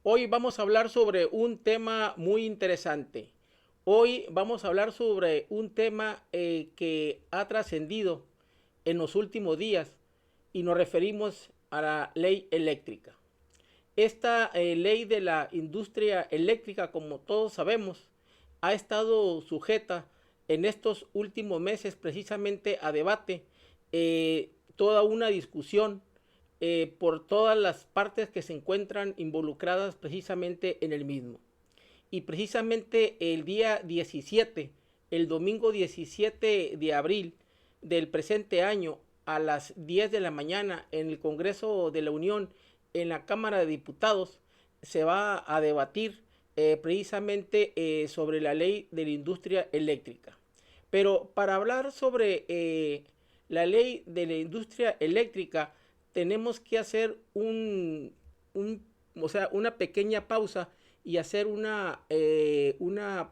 Hoy vamos a hablar sobre un tema muy interesante. Hoy vamos a hablar sobre un tema que ha trascendido en los últimos días y nos referimos a la ley eléctrica. Esta ley de la industria eléctrica, como todos sabemos, ha estado sujeta en estos últimos meses precisamente a debate, toda una discusión por todas las partes que se encuentran involucradas precisamente en el mismo. Y precisamente el día 17, el domingo 17 de abril del presente año, a las 10 de la mañana, en el Congreso de la Unión, en la Cámara de Diputados, se va a debatir precisamente sobre la ley de la industria eléctrica. Pero para hablar sobre la ley de la industria eléctrica, tenemos que hacer una pequeña pausa y hacer una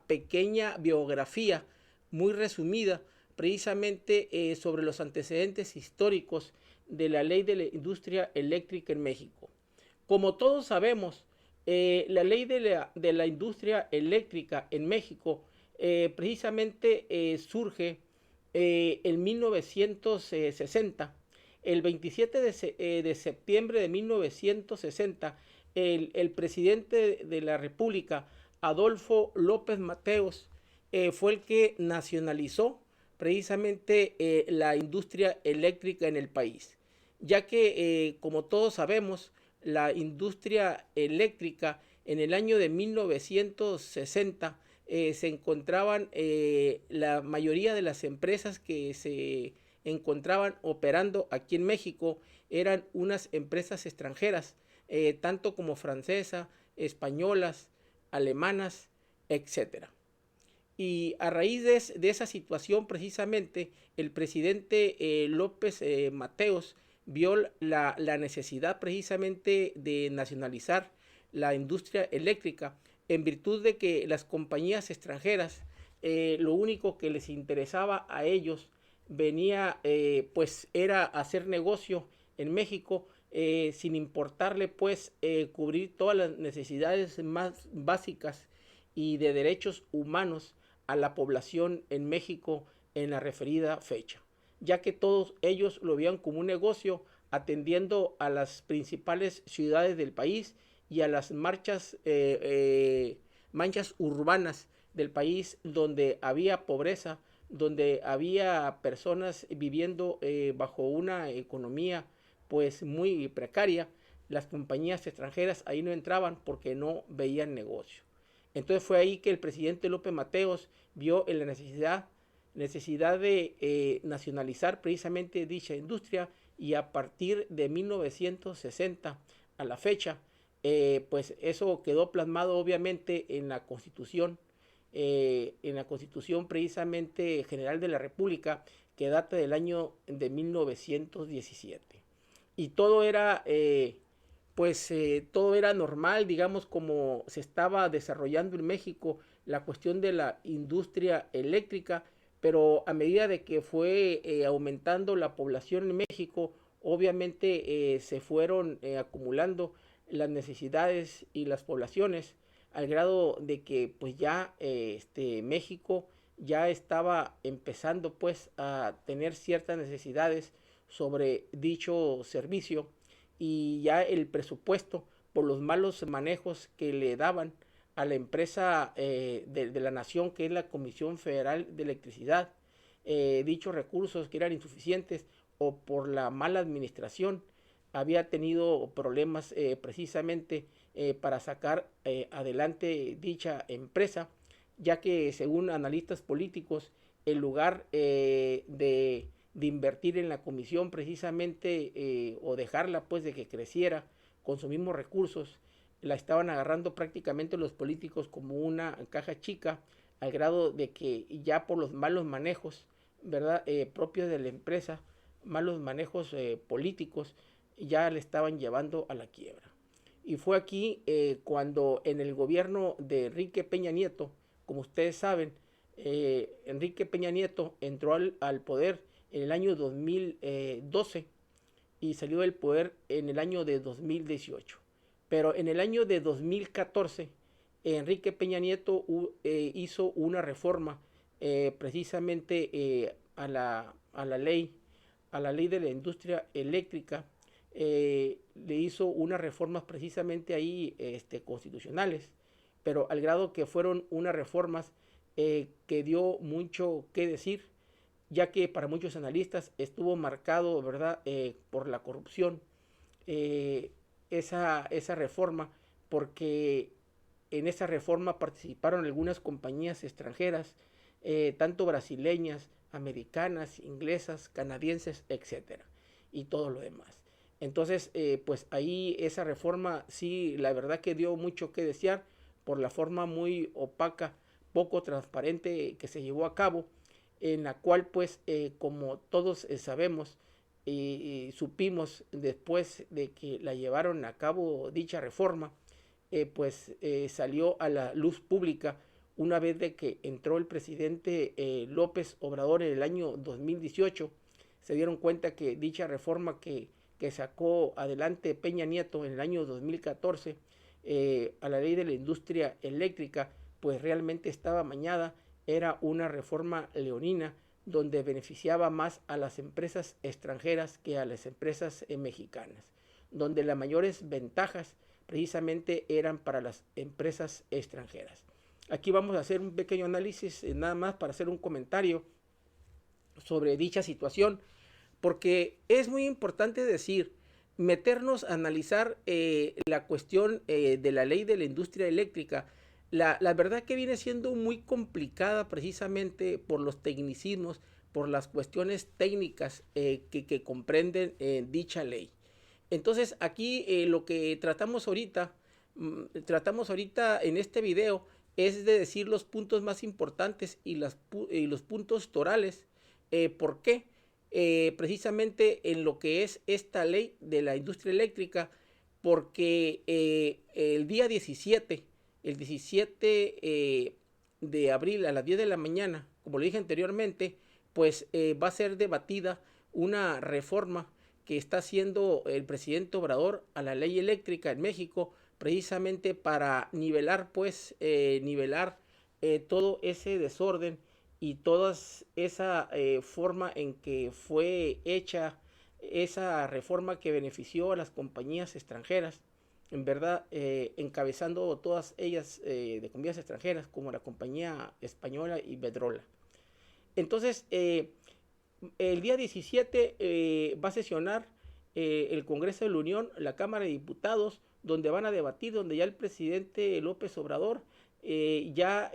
pequeña biografía muy resumida precisamente sobre los antecedentes históricos de la ley de la industria eléctrica en México. Como todos sabemos, la ley de la industria eléctrica en México precisamente surge en 1960. El 27 de septiembre de 1960, el presidente de la República, Adolfo López Mateos, fue el que nacionalizó precisamente la industria eléctrica en el país, ya que, como todos sabemos, la industria eléctrica en el año de 1960 se encontraban la mayoría de las empresas que se encontraban operando aquí en México eran unas empresas extranjeras, tanto como francesas, españolas, alemanas, etcétera. Y a raíz de esa situación, precisamente, el presidente López Mateos vio la necesidad precisamente de nacionalizar la industria eléctrica en virtud de que las compañías extranjeras, lo único que les interesaba a ellos venía, pues era hacer negocio en México, sin importarle pues cubrir todas las necesidades más básicas y de derechos humanos a la población en México en la referida fecha, ya que todos ellos lo veían como un negocio atendiendo a las principales ciudades del país y a las manchas urbanas del país donde había pobreza, donde había personas viviendo bajo una economía pues muy precaria. Las compañías extranjeras ahí no entraban porque no veían negocio. Entonces fue ahí que el presidente López Mateos vio en la necesidad de nacionalizar precisamente dicha industria, y a partir de 1960 a la fecha, pues eso quedó plasmado obviamente en la Constitución precisamente General de la República, que data del año de 1917. Y todo era normal, digamos, como se estaba desarrollando en México la cuestión de la industria eléctrica, pero a medida de que fue aumentando la población en México, obviamente se fueron acumulando las necesidades y las poblaciones al grado de que pues ya México ya estaba empezando pues a tener ciertas necesidades sobre dicho servicio, y ya el presupuesto por los malos manejos que le daban a la empresa de la nación, que es la Comisión Federal de Electricidad, dichos recursos que eran insuficientes o por la mala administración, había tenido problemas precisamente para sacar adelante dicha empresa, ya que según analistas políticos, en lugar de invertir en la comisión precisamente o dejarla pues de que creciera con sus mismos recursos, la estaban agarrando prácticamente los políticos como una caja chica, al grado de que ya por los malos manejos, ¿verdad? Propios de la empresa, malos manejos políticos, ya le estaban llevando a la quiebra. Y fue aquí cuando en el gobierno de Enrique Peña Nieto, como ustedes saben, Enrique Peña Nieto entró al poder en el año 2012 y salió del poder en el año de 2018. Pero en el año de 2014, Enrique Peña Nieto hizo una reforma precisamente a la ley de la industria eléctrica. Le hizo unas reformas precisamente ahí constitucionales, pero al grado que fueron unas reformas que dio mucho que decir, ya que para muchos analistas estuvo marcado, ¿verdad?, por la corrupción, eh, esa reforma, porque en esa reforma participaron algunas compañías extranjeras, tanto brasileñas, americanas, inglesas, canadienses, etcétera, y todo lo demás. Entonces, pues ahí esa reforma sí, la verdad que dio mucho que desear por la forma muy opaca, poco transparente que se llevó a cabo, en la cual pues como todos sabemos y supimos después de que la llevaron a cabo dicha reforma, pues salió a la luz pública una vez de que entró el presidente López Obrador en el año 2018. Se dieron cuenta que dicha reforma que sacó adelante Peña Nieto en el año 2014 a la ley de la industria eléctrica, pues realmente estaba mañada, era una reforma leonina donde beneficiaba más a las empresas extranjeras que a las empresas mexicanas, donde las mayores ventajas precisamente eran para las empresas extranjeras. Aquí vamos a hacer un pequeño análisis, nada más para hacer un comentario sobre dicha situación, porque es muy importante decir, meternos a analizar la cuestión de la ley de la industria eléctrica. La verdad que viene siendo muy complicada precisamente por los tecnicismos, por las cuestiones técnicas que comprenden dicha ley. Entonces aquí lo que tratamos ahorita en este video es de decir los puntos más importantes y los puntos torales. ¿Por qué? Precisamente en lo que es esta ley de la industria eléctrica, porque el 17 de abril a las 10 de la mañana, como lo dije anteriormente, pues va a ser debatida una reforma que está haciendo el presidente Obrador a la ley eléctrica en México, precisamente para nivelar, pues, todo ese desorden y toda esa forma en que fue hecha esa reforma que benefició a las compañías extranjeras, en verdad, encabezando todas ellas de compañías extranjeras, como la compañía española Iberdrola. Entonces, el día 17 va a sesionar el Congreso de la Unión, la Cámara de Diputados, donde van a debatir, donde ya el presidente López Obrador ya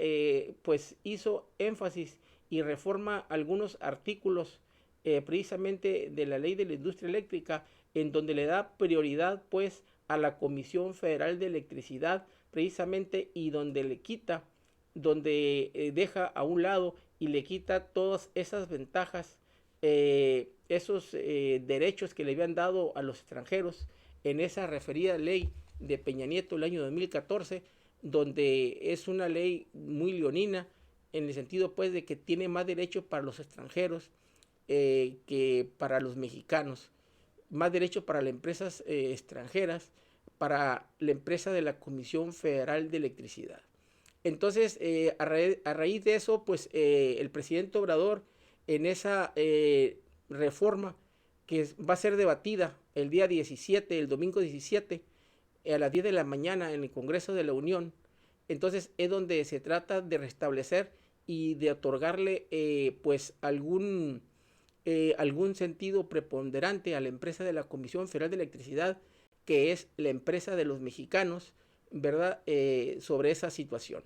pues hizo énfasis y reforma algunos artículos precisamente de la ley de la industria eléctrica, en donde le da prioridad pues a la Comisión Federal de Electricidad precisamente, y donde le quita, donde deja a un lado y le quita todas esas ventajas, esos derechos que le habían dado a los extranjeros en esa referida ley de Peña Nieto el año 2014, donde es una ley muy leonina, en el sentido pues de que tiene más derechos para los extranjeros que para los mexicanos, más derechos para las empresas extranjeras, para la empresa de la Comisión Federal de Electricidad. Entonces, a raíz de eso, pues el presidente Obrador en esa reforma que va a ser debatida el día 17, el domingo 17, a las 10 de la mañana en el Congreso de la Unión, entonces es donde se trata de restablecer y de otorgarle pues algún sentido preponderante a la empresa de la Comisión Federal de Electricidad, que es la empresa de los mexicanos, ¿verdad? Sobre esa situación.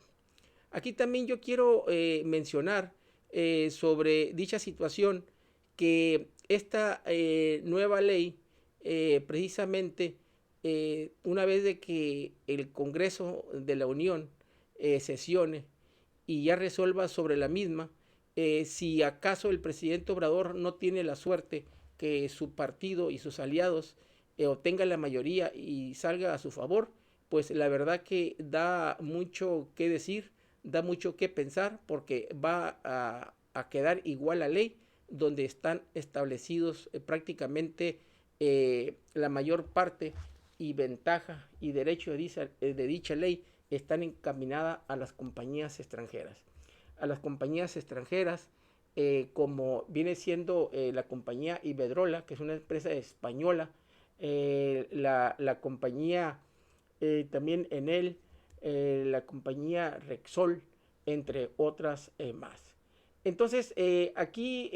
Aquí también yo quiero mencionar sobre dicha situación que esta nueva ley precisamente una vez de que el Congreso de la Unión sesione y ya resuelva sobre la misma, si acaso el presidente Obrador no tiene la suerte que su partido y sus aliados obtengan la mayoría y salga a su favor, pues la verdad que da mucho que decir, da mucho que pensar, porque va a quedar igual la ley, donde están establecidos prácticamente la mayor parte y ventaja y derecho de dicha ley están encaminadas a las compañías extranjeras. A las compañías extranjeras, como viene siendo la compañía Iberdrola, que es una empresa española, la compañía también Enel, la compañía Rexol, entre otras más. Entonces, aquí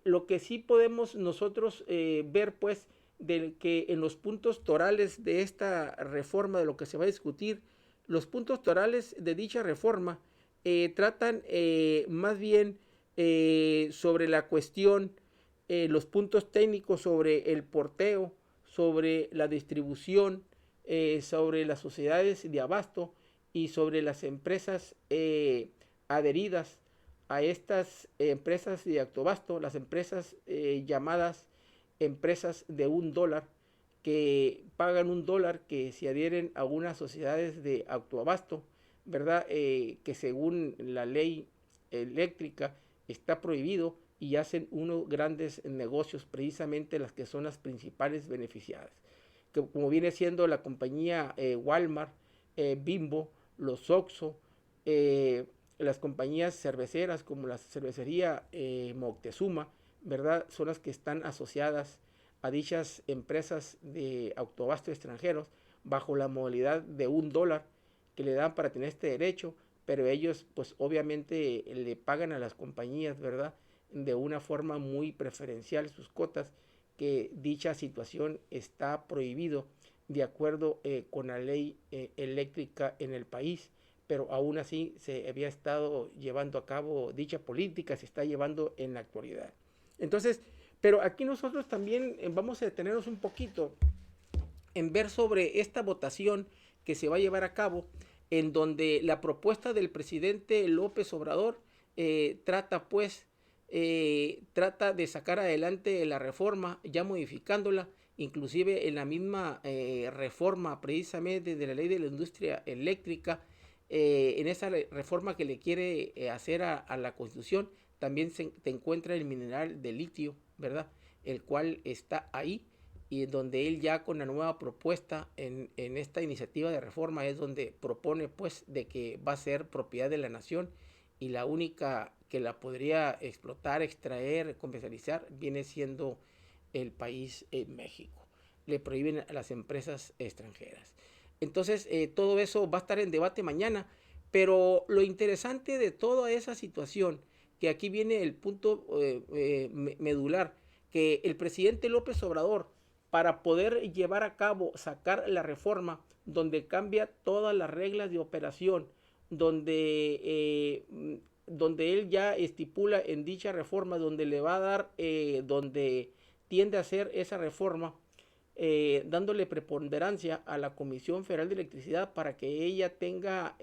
lo que sí podemos nosotros ver, pues, de que en los puntos torales de esta reforma, de lo que se va a discutir, los puntos torales de dicha reforma tratan más bien sobre la cuestión, los puntos técnicos sobre el porteo, sobre la distribución, sobre las sociedades de abasto y sobre las empresas adheridas a estas empresas de autobasto, las empresas llamadas empresas de $1, que pagan $1, que se adhieren a unas sociedades de autoabasto, ¿verdad? Que según la ley eléctrica está prohibido y hacen unos grandes negocios, precisamente las que son las principales beneficiadas, que como viene siendo la compañía Walmart, Bimbo, los Oxxo, las compañías cerveceras como la cervecería Moctezuma, ¿verdad? Son las que están asociadas a dichas empresas de autobasto extranjeros bajo la modalidad de $1 que le dan para tener este derecho, pero ellos pues obviamente le pagan a las compañías, ¿verdad? De una forma muy preferencial sus cotas, que dicha situación está prohibido de acuerdo con la ley eléctrica en el país, pero aún así se había estado llevando a cabo dicha política, se está llevando en la actualidad. Entonces, pero aquí nosotros también vamos a detenernos un poquito en ver sobre esta votación que se va a llevar a cabo, en donde la propuesta del presidente López Obrador trata de sacar adelante la reforma, ya modificándola, inclusive en la misma reforma precisamente de la ley de la industria eléctrica, en esa reforma que le quiere hacer a la Constitución, también se encuentra el mineral de litio, ¿verdad? El cual está ahí, y donde él ya con la nueva propuesta en esta iniciativa de reforma es donde propone pues de que va a ser propiedad de la nación, y la única que la podría explotar, extraer, comercializar viene siendo el país México. Le prohíben a las empresas extranjeras. Entonces todo eso va a estar en debate mañana, pero lo interesante de toda esa situación, que aquí viene el punto medular, que el presidente López Obrador, para poder llevar a cabo, sacar la reforma donde cambia todas las reglas de operación, donde él ya estipula en dicha reforma, donde le va a dar, donde tiende a hacer esa reforma, dándole preponderancia a la Comisión Federal de Electricidad para que ella tenga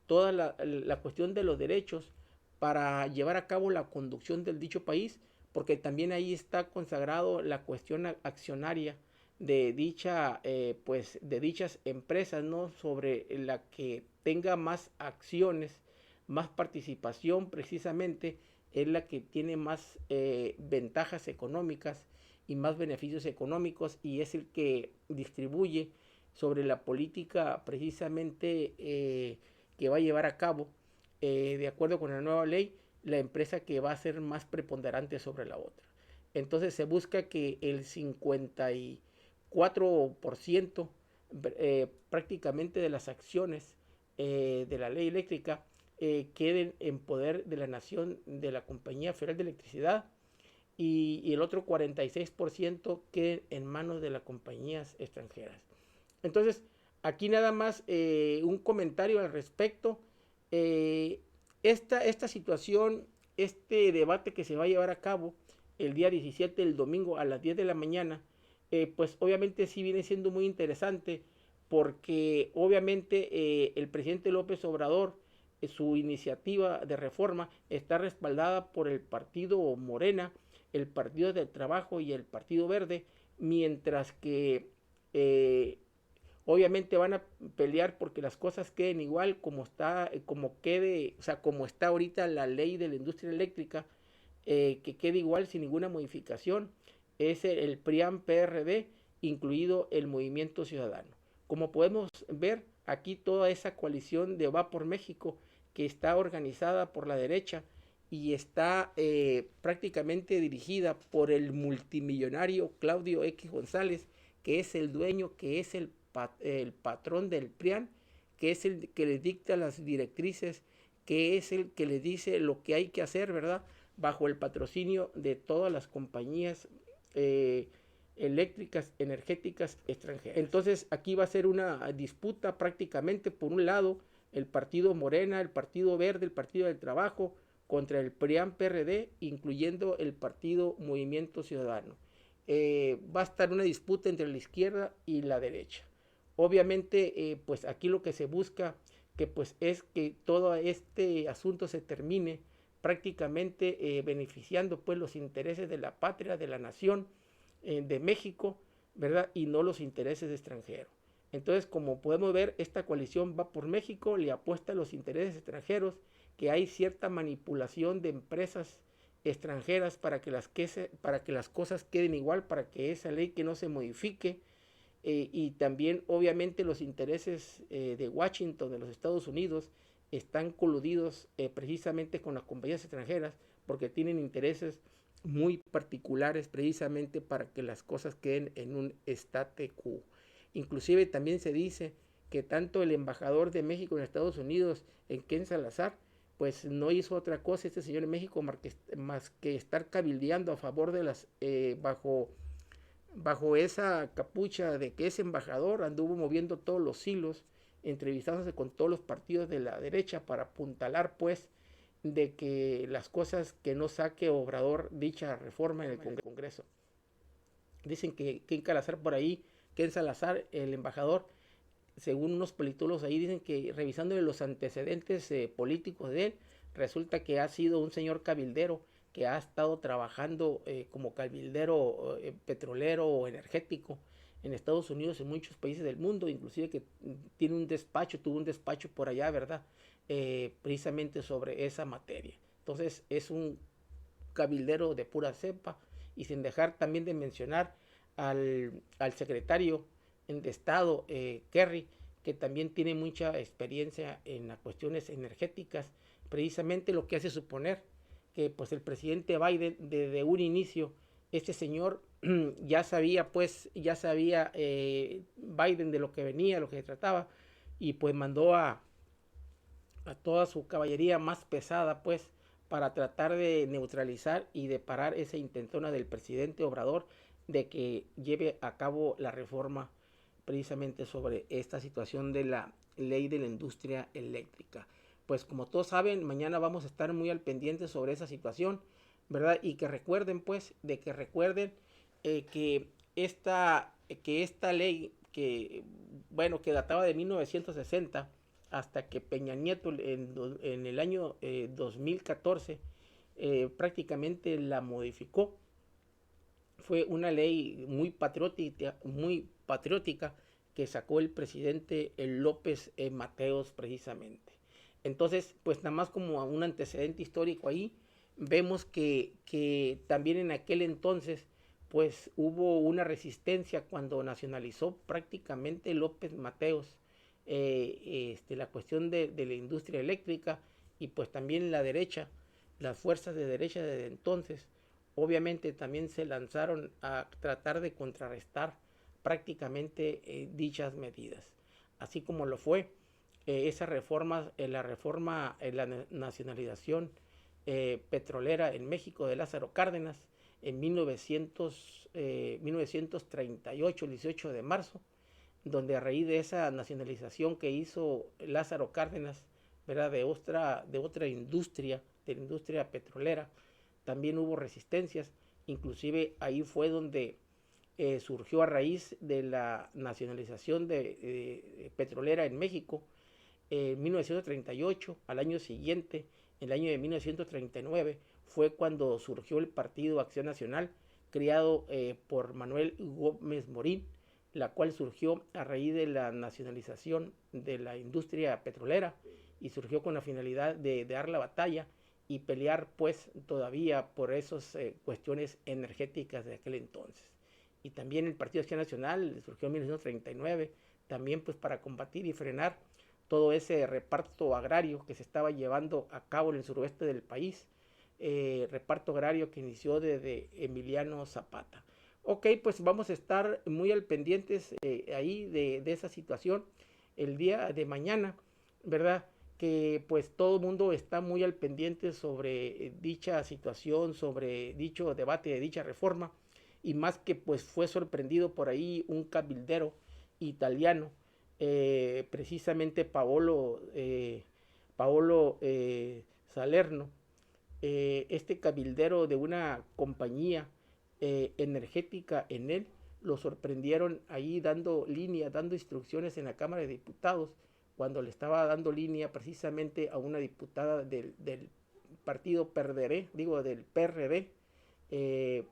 toda la cuestión de los derechos para llevar a cabo la conducción del dicho país, porque también ahí está consagrado la cuestión accionaria de de dichas empresas, ¿no? Sobre la que tenga más acciones, más participación, precisamente es la que tiene más ventajas económicas y más beneficios económicos, y es el que distribuye sobre la política precisamente que va a llevar a cabo, de acuerdo con la nueva ley, la empresa que va a ser más preponderante sobre la otra. Entonces se busca que el 54% prácticamente de las acciones de la ley eléctrica queden en poder de la nación, de la Compañía Federal de Electricidad, y el otro 46% queden en manos de las compañías extranjeras. Entonces, aquí nada más un comentario al respecto. Esta situación, este debate que se va a llevar a cabo el día 17, el domingo a las 10 de la mañana, pues obviamente sí viene siendo muy interesante, porque obviamente el presidente López Obrador, su iniciativa de reforma está respaldada por el partido Morena, el Partido del Trabajo y el Partido Verde, mientras que obviamente van a pelear porque las cosas queden igual como está, como quede, o sea, como está ahorita la ley de la industria eléctrica, que quede igual sin ninguna modificación. Es el PRIAN PRD incluido el Movimiento Ciudadano. Como podemos ver, aquí toda esa coalición de Va por México, que está organizada por la derecha y está prácticamente dirigida por el multimillonario Claudio X González, que es el dueño, que es el patrón del PRIAN, que es el que le dicta las directrices, que es el que le dice lo que hay que hacer, ¿verdad? Bajo el patrocinio de todas las compañías eléctricas, energéticas extranjeras. Entonces aquí va a ser una disputa prácticamente, por un lado, el partido Morena, el partido Verde, el partido del Trabajo, contra el PRIAN-PRD, incluyendo el partido Movimiento Ciudadano. Va a estar una disputa entre la izquierda y la derecha. Obviamente, pues aquí lo que se busca que pues es que todo este asunto se termine prácticamente beneficiando pues los intereses de la patria, de la nación, de México, ¿verdad? Y no los intereses extranjeros. Entonces, como podemos ver, esta coalición Va por México, le apuesta a los intereses extranjeros, que hay cierta manipulación de empresas extranjeras para que las cosas queden igual, para que esa ley que no se modifique, y también obviamente los intereses de Washington, de los Estados Unidos, están coludidos precisamente con las compañías extranjeras, porque tienen intereses muy particulares precisamente para que las cosas queden en un state quo. Inclusive también se dice que tanto el embajador de México en Estados Unidos, en Ken Salazar, pues no hizo otra cosa este señor en México más que estar cabildeando a favor de las bajo esa capucha de que es embajador, anduvo moviendo todos los hilos, entrevistándose con todos los partidos de la derecha para apuntalar pues de que las cosas que no saque Obrador dicha reforma en el Congreso. Dicen que Ken Salazar por ahí, Ken Salazar, el embajador, según unos politólogos ahí, dicen que revisándole los antecedentes políticos de él, resulta que ha sido un señor cabildero que ha estado trabajando como cabildero petrolero o energético en Estados Unidos, en muchos países del mundo, inclusive que tiene un despacho, tuvo un despacho por allá, ¿verdad? Precisamente sobre esa materia. Entonces es un cabildero de pura cepa, y sin dejar también de mencionar al secretario de Estado, Kerry, que también tiene mucha experiencia en las cuestiones energéticas, precisamente lo que hace suponer que pues el presidente Biden desde un inicio, este señor ya sabía Biden de lo que venía, lo que se trataba, y pues mandó a toda su caballería más pesada pues para tratar de neutralizar y de parar esa intentona del presidente Obrador de que lleve a cabo la reforma precisamente sobre esta situación de la ley de la industria eléctrica. Pues como todos saben, mañana vamos a estar muy al pendiente sobre esa situación, ¿verdad? Y que recuerden pues, que esta ley que databa de 1960, hasta que Peña Nieto en el año 2014 prácticamente la modificó. Fue una ley muy patriótica que sacó el presidente López Mateos precisamente. Entonces, pues nada más como un antecedente histórico ahí, vemos que también en aquel entonces pues hubo una resistencia cuando nacionalizó prácticamente López Mateos la cuestión de la industria eléctrica, y pues también la derecha, las fuerzas de derecha desde entonces, obviamente también se lanzaron a tratar de contrarrestar prácticamente dichas medidas, así como lo fue esa reforma, la reforma en la nacionalización petrolera en México de Lázaro Cárdenas en 1938, el 18 de marzo, donde a raíz de esa nacionalización que hizo Lázaro Cárdenas, ¿verdad? de otra industria, de la industria petrolera, también hubo resistencias. Inclusive ahí fue donde surgió, a raíz de la nacionalización petrolera en México, en 1938, al año siguiente, en el año de 1939, fue cuando surgió el Partido Acción Nacional, creado por Manuel Gómez Morín, la cual surgió a raíz de la nacionalización de la industria petrolera, y surgió con la finalidad de dar la batalla y pelear pues todavía por esas cuestiones energéticas de aquel entonces. y también el Partido Acción Nacional surgió en 1939, también pues para combatir y frenar todo ese reparto agrario que se estaba llevando a cabo en el suroeste del país, reparto agrario que inició desde Emiliano Zapata. Ok, pues vamos a estar muy al pendientes ahí de esa situación el día de mañana, ¿verdad? Que pues todo el mundo está muy al pendiente sobre dicha situación, sobre dicho debate de dicha reforma, y más que pues fue sorprendido por ahí un cabildero italiano, precisamente Paolo Salerno, este cabildero de una compañía energética en él, lo sorprendieron ahí dando línea, dando instrucciones en la Cámara de Diputados, cuando le estaba dando línea precisamente a una diputada del partido Perderé, digo del PRD,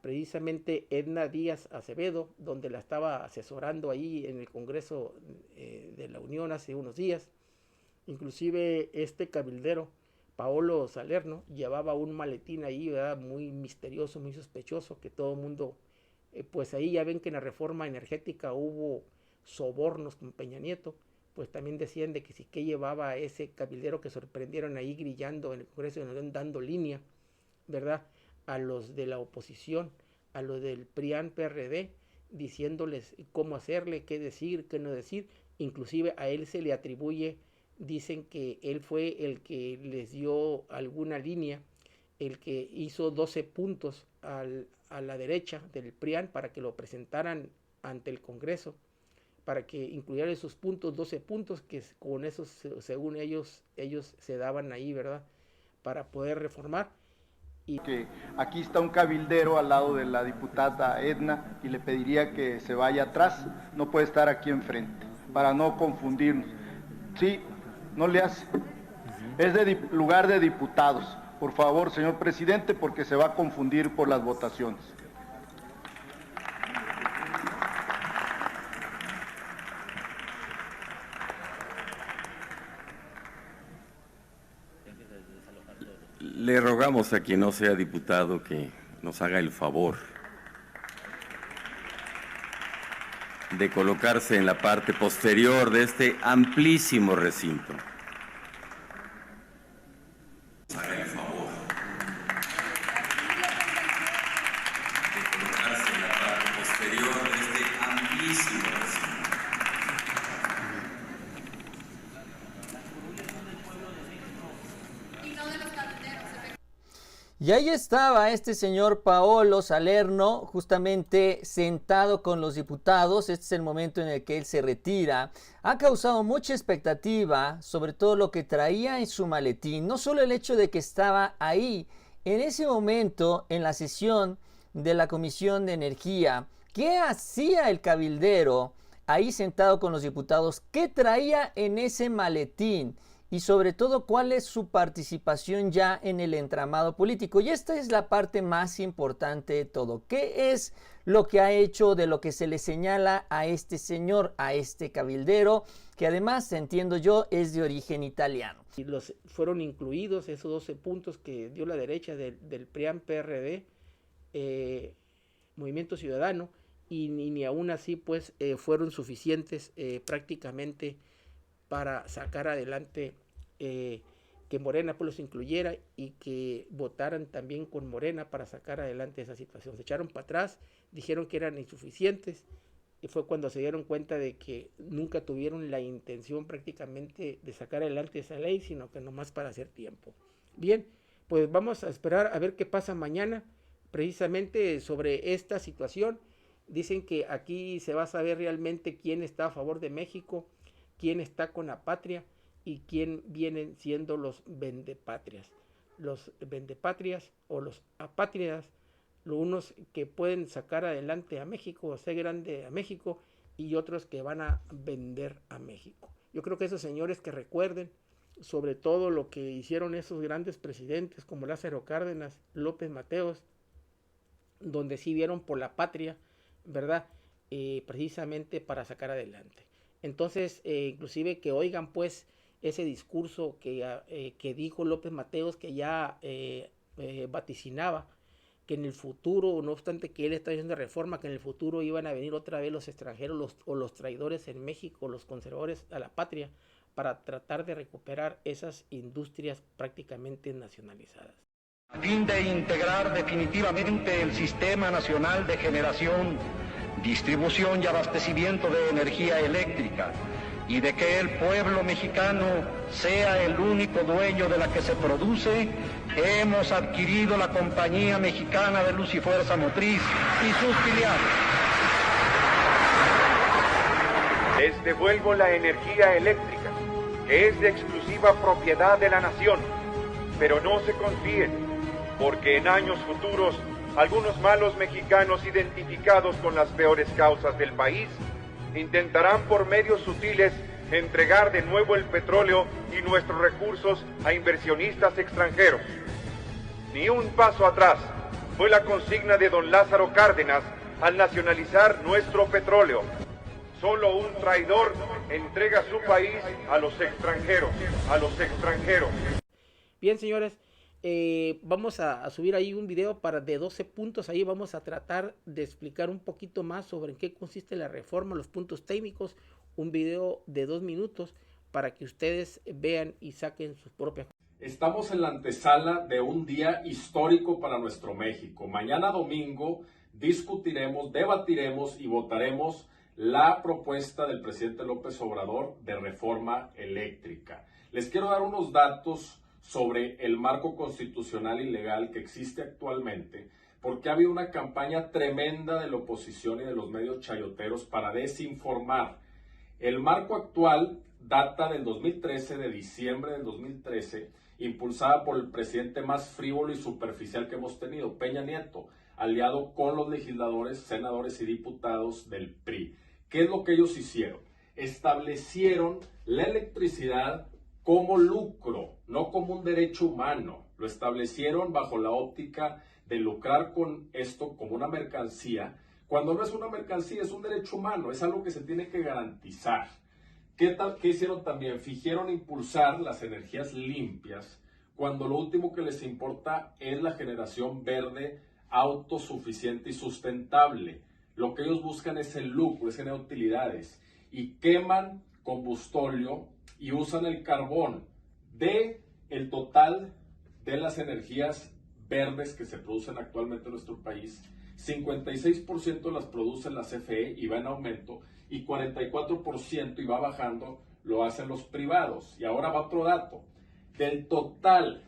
precisamente Edna Díaz Acevedo, donde la estaba asesorando ahí en el Congreso de la Unión hace unos días. Inclusive este cabildero, Paolo Salerno, llevaba un maletín ahí, ¿verdad? Muy misterioso, muy sospechoso, que todo el mundo, pues ahí ya ven que en la reforma energética hubo sobornos con Peña Nieto, pues también decían de que sí que llevaba ese cabildero que sorprendieron ahí grillando en el Congreso de la Unión, dando línea, ¿verdad? A los de la oposición, a los del PRIAN-PRD, diciéndoles cómo hacerle, qué decir, qué no decir. Inclusive a él se le atribuye, dicen que él fue el que les dio alguna línea, el que hizo 12 puntos a la derecha del PRIAN para que lo presentaran ante el Congreso, para que incluyeran esos puntos, 12 puntos, que con esos, según ellos se daban ahí, ¿verdad? Para poder reformar. Que aquí está un cabildero al lado de la diputada Edna y le pediría que se vaya atrás, no puede estar aquí enfrente, para no confundirnos. Sí, no le hace. Es de lugar de diputados. Por favor, señor presidente, porque se va a confundir por las votaciones. Le rogamos a quien no sea diputado que nos haga el favor de colocarse en la parte posterior de este amplísimo recinto. Haga el favor de colocarse en la parte posterior de este amplísimo recinto. Y ahí estaba este señor Paolo Salerno, justamente sentado con los diputados. Este es el momento en el que él se retira. Ha causado mucha expectativa sobre todo lo que traía en su maletín. No solo el hecho de que estaba ahí, en ese momento, en la sesión de la Comisión de Energía. ¿Qué hacía el cabildero ahí sentado con los diputados? ¿Qué traía en ese maletín? Y sobre todo, ¿cuál es su participación ya en el entramado político? Y esta es la parte más importante de todo. ¿Qué es lo que ha hecho, de lo que se le señala a este señor, a este cabildero, que además, entiendo yo, es de origen italiano? Y fueron incluidos esos 12 puntos que dio la derecha del PRIAN-PRD, Movimiento Ciudadano, y ni aún así pues fueron suficientes prácticamente para sacar adelante que Morena pues los incluyera y que votaran también con Morena para sacar adelante esa situación. Se echaron para atrás, dijeron que eran insuficientes, y fue cuando se dieron cuenta de que nunca tuvieron la intención prácticamente de sacar adelante esa ley, sino que nomás para hacer tiempo. Bien, pues vamos a esperar a ver qué pasa mañana precisamente sobre esta situación. Dicen que aquí se va a saber realmente quién está a favor de México, quién está con la patria y quién vienen siendo los vendepatrias. Los vendepatrias o los apátridas, los unos que pueden sacar adelante a México, hacer grande a México, y otros que van a vender a México. Yo creo que esos señores que recuerden sobre todo lo que hicieron esos grandes presidentes como Lázaro Cárdenas, López Mateos, donde sí vieron por la patria, ¿verdad? Precisamente para sacar adelante. Entonces, inclusive que oigan pues ese discurso que dijo López Mateos, que ya vaticinaba que en el futuro, no obstante que él está haciendo reforma, que en el futuro iban a venir otra vez los extranjeros o los traidores en México, los conservadores a la patria, para tratar de recuperar esas industrias prácticamente nacionalizadas. A fin de integrar definitivamente el Sistema Nacional de Generación, Distribución y Abastecimiento de Energía Eléctrica, y de que el pueblo mexicano sea el único dueño de la que se produce, hemos adquirido la Compañía Mexicana de Luz y Fuerza Motriz y sus filiales. Les devuelvo la energía eléctrica, que es de exclusiva propiedad de la nación, pero no se confíen, porque en años futuros algunos malos mexicanos identificados con las peores causas del país intentarán por medios sutiles entregar de nuevo el petróleo y nuestros recursos a inversionistas extranjeros. Ni un paso atrás fue la consigna de don Lázaro Cárdenas al nacionalizar nuestro petróleo. Solo un traidor entrega su país a los extranjeros, Bien, señores, vamos a subir ahí un video de 12 puntos. Ahí vamos a tratar de explicar un poquito más sobre en qué consiste la reforma, los puntos técnicos. Un video de 2 minutos para que ustedes vean y saquen sus propias. Estamos en la antesala de un día histórico para nuestro México. Mañana domingo discutiremos, debatiremos y votaremos la propuesta del presidente López Obrador de reforma eléctrica. Les quiero dar unos datos sobre el marco constitucional y legal que existe actualmente, porque ha habido una campaña tremenda de la oposición y de los medios chayoteros para desinformar. El marco actual data del 2013, de diciembre del 2013, impulsada por el presidente más frívolo y superficial que hemos tenido, Peña Nieto, aliado con los legisladores, senadores y diputados del PRI. ¿Qué es lo que ellos hicieron? Establecieron la electricidad como lucro, no como un derecho humano. Lo establecieron bajo la óptica de lucrar con esto como una mercancía, cuando no es una mercancía, es un derecho humano, es algo que se tiene que garantizar. ¿Qué hicieron también? Fingieron impulsar las energías limpias, cuando lo último que les importa es la generación verde, autosuficiente y sustentable. Lo que ellos buscan es el lucro, es generar utilidades, y queman combustóleo y usan el carbón el total de las energías verdes que se producen actualmente en nuestro país. 56% las producen la CFE y va en aumento, y 44%, y va bajando, lo hacen los privados. Y ahora va otro dato, del total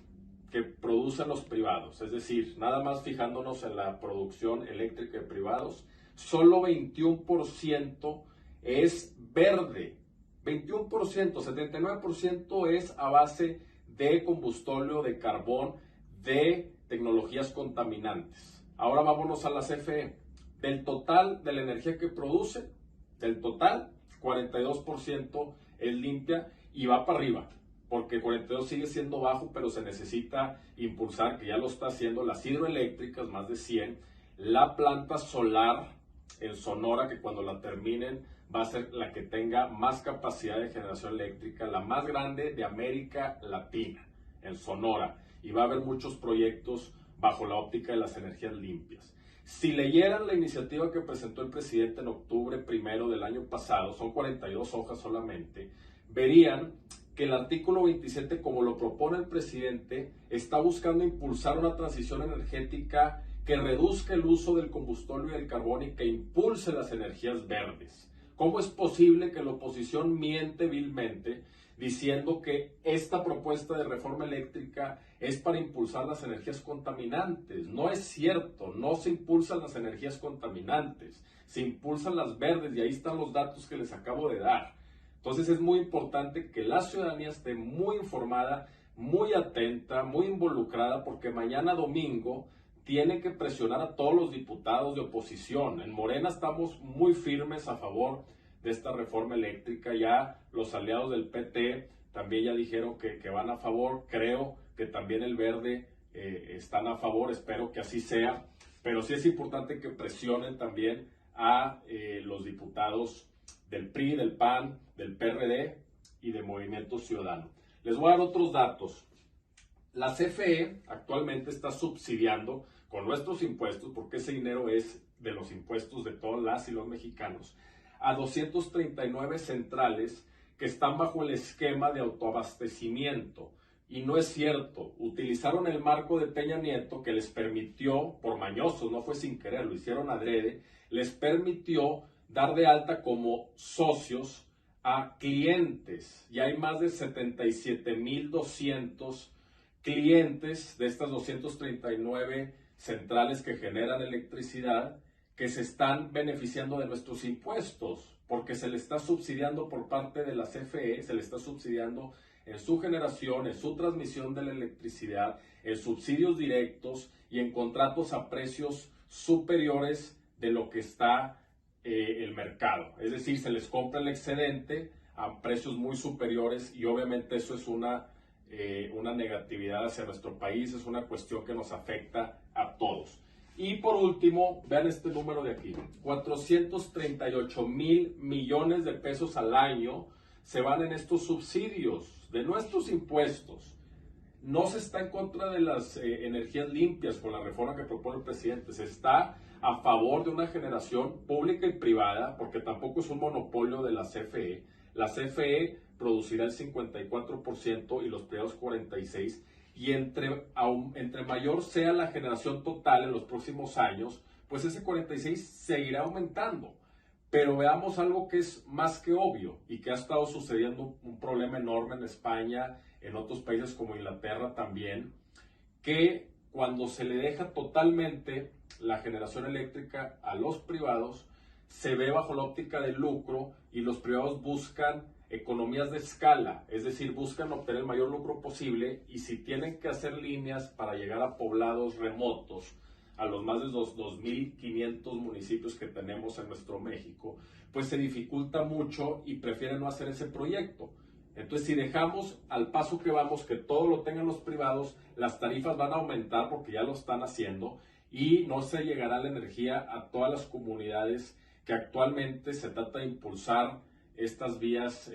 que producen los privados, es decir, nada más fijándonos en la producción eléctrica de privados, solo 21% es verde. 21%, 79% es a base de combustóleo, de carbón, de tecnologías contaminantes. Ahora vámonos a la CFE. Del total de la energía que produce, del total, 42% es limpia y va para arriba, porque 42 sigue siendo bajo, pero se necesita impulsar, que ya lo está haciendo, las hidroeléctricas, más de 100, la planta solar en Sonora, que cuando la terminen va a ser la que tenga más capacidad de generación eléctrica, la más grande de América Latina, en Sonora, y va a haber muchos proyectos bajo la óptica de las energías limpias. Si leyeran la iniciativa que presentó el presidente en octubre 1 del año pasado, son 42 hojas solamente, verían que el artículo 27, como lo propone el presidente, está buscando impulsar una transición energética que reduzca el uso del combustóleo y del carbón y que impulse las energías verdes. ¿Cómo es posible que la oposición miente vilmente diciendo que esta propuesta de reforma eléctrica es para impulsar las energías contaminantes? No es cierto, no se impulsan las energías contaminantes, se impulsan las verdes, y ahí están los datos que les acabo de dar. Entonces es muy importante que la ciudadanía esté muy informada, muy atenta, muy involucrada, porque mañana domingo tiene que presionar a todos los diputados de oposición. En Morena estamos muy firmes a favor de esta reforma eléctrica. Ya los aliados del PT también ya dijeron que van a favor. Creo que también el Verde están a favor, espero que así sea. Pero sí es importante que presionen también a los diputados del PRI, del PAN, del PRD y de Movimiento Ciudadano. Les voy a dar otros datos. La CFE actualmente está subsidiando con nuestros impuestos, porque ese dinero es de los impuestos de todas las y los mexicanos, a 239 centrales que están bajo el esquema de autoabastecimiento. Y no es cierto, utilizaron el marco de Peña Nieto que les permitió, por mañosos, no fue sin querer, lo hicieron adrede, les permitió dar de alta como socios a clientes. Ya hay más de 77,200 clientes de estas 239 centrales que generan electricidad que se están beneficiando de nuestros impuestos, porque se le está subsidiando por parte de la CFE, se le está subsidiando en su generación, en su transmisión de la electricidad, en subsidios directos y en contratos a precios superiores de lo que está el mercado. Es decir, se les compra el excedente a precios muy superiores y obviamente eso es una negatividad hacia nuestro país, es una cuestión que nos afecta a todos. Y por último, vean este número de aquí, 438,000 millones de pesos al año se van en estos subsidios de nuestros impuestos. No se está en contra de las energías limpias con la reforma que propone el presidente, se está a favor de una generación pública y privada, porque tampoco es un monopolio de la CFE. La CFE producirá el 54% y los privados 46%, y entre mayor sea la generación total en los próximos años, pues ese 46% seguirá aumentando. Pero veamos algo que es más que obvio y que ha estado sucediendo, un problema enorme en España, en otros países como Inglaterra también, que cuando se le deja totalmente la generación eléctrica a los privados, se ve bajo la óptica del lucro y los privados buscan economías de escala, es decir, buscan obtener el mayor lucro posible, y si tienen que hacer líneas para llegar a poblados remotos, a los más de 2,500 municipios que tenemos en nuestro México, pues se dificulta mucho y prefieren no hacer ese proyecto. Entonces, si dejamos al paso que vamos que todo lo tengan los privados, las tarifas van a aumentar porque ya lo están haciendo y no se llegará la energía a todas las comunidades que actualmente se trata de impulsar estas vías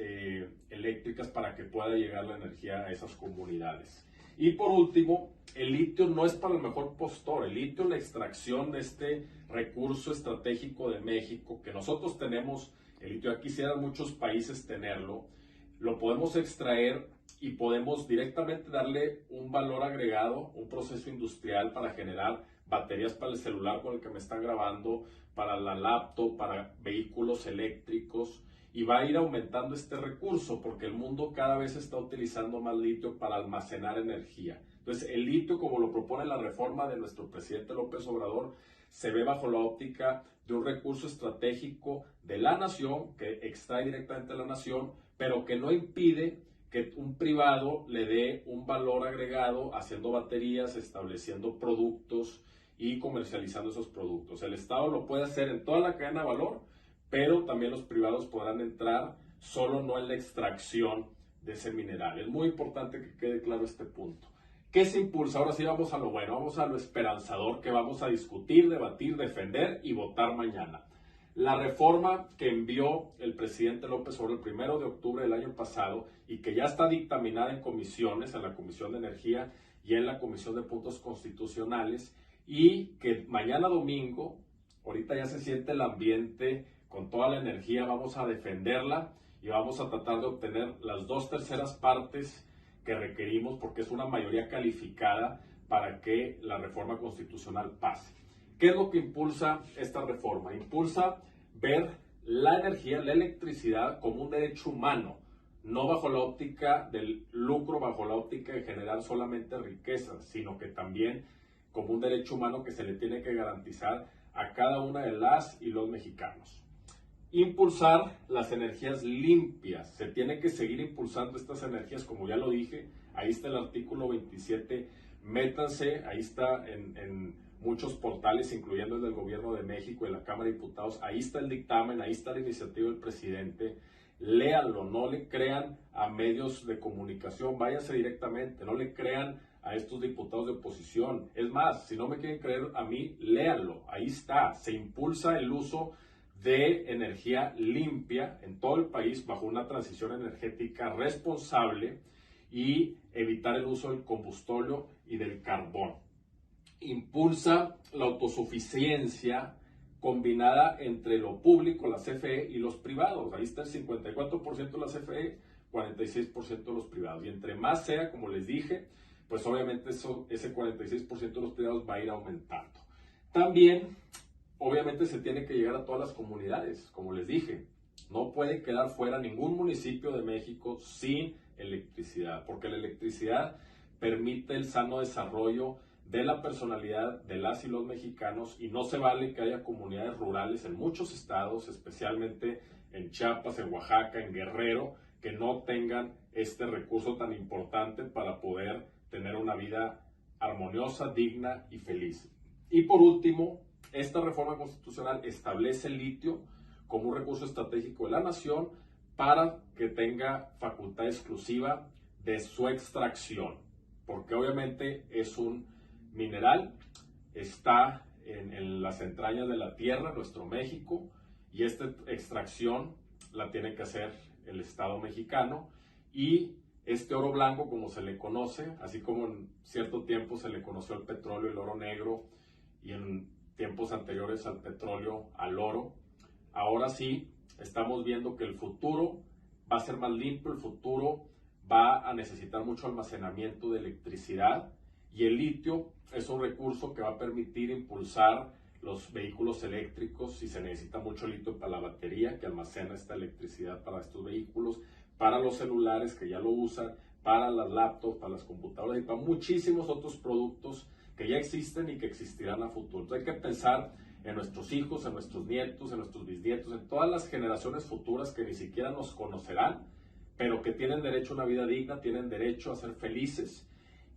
eléctricas para que pueda llegar la energía a esas comunidades. Y por último, el litio no es para el mejor postor. El litio, la extracción de este recurso estratégico de México, que nosotros tenemos, el litio, ya quisieran muchos países tenerlo, lo podemos extraer y podemos directamente darle un valor agregado, un proceso industrial para generar baterías para el celular con el que me están grabando, para la laptop, para vehículos eléctricos, y va a ir aumentando este recurso porque el mundo cada vez está utilizando más litio para almacenar energía. Entonces, el litio, como lo propone la reforma de nuestro presidente López Obrador, se ve bajo la óptica de un recurso estratégico de la nación, que extrae directamente a la nación, pero que no impide que un privado le dé un valor agregado haciendo baterías, estableciendo productos y comercializando esos productos. El Estado lo puede hacer en toda la cadena de valor, pero también los privados podrán entrar, solo no en la extracción de ese mineral. Es muy importante que quede claro este punto. ¿Qué se impulsa? Ahora sí vamos a lo bueno, vamos a lo esperanzador que vamos a discutir, debatir, defender y votar mañana. La reforma que envió el presidente López Obrador el 1 de octubre del año pasado y que ya está dictaminada en comisiones, en la Comisión de Energía y en la Comisión de Puntos Constitucionales, y que mañana domingo, ahorita ya se siente el ambiente con toda la energía, vamos a defenderla y vamos a tratar de obtener las 2/3 partes que requerimos, porque es una mayoría calificada para que la reforma constitucional pase. ¿Qué es lo que impulsa esta reforma? Impulsa ver la energía, la electricidad, como un derecho humano, no bajo la óptica del lucro, bajo la óptica de generar solamente riqueza, sino que también como un derecho humano que se le tiene que garantizar a cada una de las y los mexicanos. Impulsar las energías limpias. Se tiene que seguir impulsando estas energías, como ya lo dije. Ahí está el artículo 27. Métanse, ahí está en muchos portales, incluyendo el del Gobierno de México y la Cámara de Diputados. Ahí está el dictamen, ahí está la iniciativa del presidente. Léanlo, no le crean a medios de comunicación, váyanse directamente, no le crean a estos diputados de oposición. Es más, si no me quieren creer a mí, léanlo, ahí está. Se impulsa el uso de energía limpia en todo el país bajo una transición energética responsable, y evitar el uso del combustible y del carbón. Impulsa la autosuficiencia combinada entre lo público, la CFE, y los privados. Ahí está el 54% de la CFE, 46% de los privados. Y entre más sea, como les dije, pues obviamente ese 46% de los privados va a ir aumentando. También, obviamente, se tiene que llegar a todas las comunidades, como les dije. No puede quedar fuera ningún municipio de México sin electricidad, porque la electricidad permite el sano desarrollo de la personalidad de las y los mexicanos, y no se vale que haya comunidades rurales en muchos estados, especialmente en Chiapas, en Oaxaca, en Guerrero, que no tengan este recurso tan importante para poder tener una vida armoniosa, digna y feliz. Y por último, esta reforma constitucional establece el litio como un recurso estratégico de la nación para que tenga facultad exclusiva de su extracción, porque obviamente es un mineral, está en las entrañas de la tierra, nuestro México, y esta extracción la tiene que hacer el Estado mexicano. Y este oro blanco, como se le conoce, así como en cierto tiempo se le conoció al petróleo, el oro negro, y en tiempos anteriores al petróleo, al oro, ahora sí estamos viendo que el futuro va a ser más limpio, el futuro va a necesitar mucho almacenamiento de electricidad, y el litio es un recurso que va a permitir impulsar los vehículos eléctricos. Si se necesita mucho litio para la batería que almacena esta electricidad para estos vehículos, para los celulares que ya lo usan, para las laptops, para las computadoras y para muchísimos otros productos que ya existen y que existirán a futuro. Entonces hay que pensar en nuestros hijos, en nuestros nietos, en nuestros bisnietos, en todas las generaciones futuras que ni siquiera nos conocerán, pero que tienen derecho a una vida digna, tienen derecho a ser felices.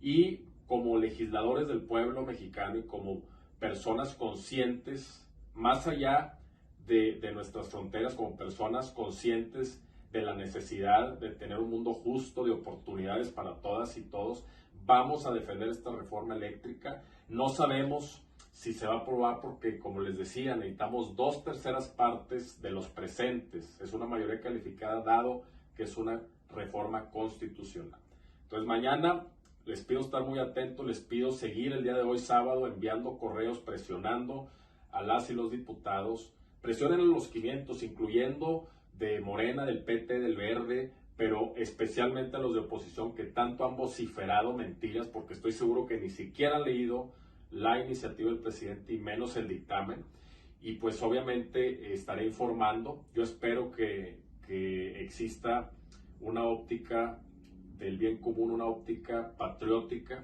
Y como legisladores del pueblo mexicano y como personas conscientes, más allá de nuestras fronteras, como personas conscientes de la necesidad de tener un mundo justo, de oportunidades para todas y todos, vamos a defender esta reforma eléctrica. No sabemos si se va a aprobar porque, como les decía, necesitamos 2/3 partes de los presentes. Es una mayoría calificada, dado que es una reforma constitucional. Entonces mañana les pido estar muy atentos, les pido seguir el día de hoy, sábado, enviando correos, presionando a las y los diputados. Presionen a los 500, incluyendo de Morena, del PT, del Verde, pero especialmente a los de oposición que tanto han vociferado mentiras, porque estoy seguro que ni siquiera han leído la iniciativa del presidente y menos el dictamen. Y pues obviamente estaré informando. Yo espero que exista una óptica del bien común, una óptica patriótica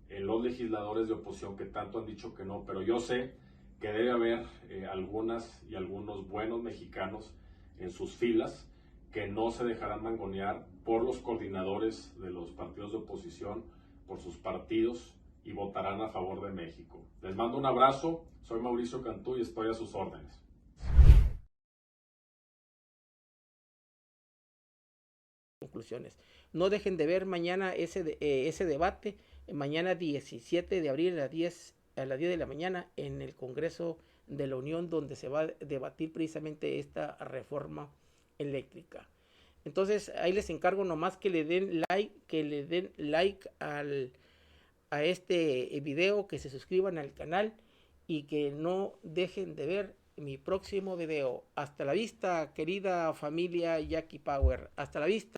en los legisladores de oposición que tanto han dicho que no, pero yo sé que debe haber algunas y algunos buenos mexicanos en sus filas que no se dejarán mangonear por los coordinadores de los partidos de oposición, por sus partidos, y votarán a favor de México. Les mando un abrazo, soy Mauricio Cantú y estoy a sus órdenes. Conclusiones. No dejen de ver mañana ese debate, mañana 17 de abril a las 10 de la mañana en el Congreso de la Unión, donde se va a debatir precisamente esta reforma eléctrica. Entonces ahí les encargo nomás que le den like a este video, que se suscriban al canal y que no dejen de ver mi próximo video. Hasta la vista, querida familia Jackie Power. Hasta la vista.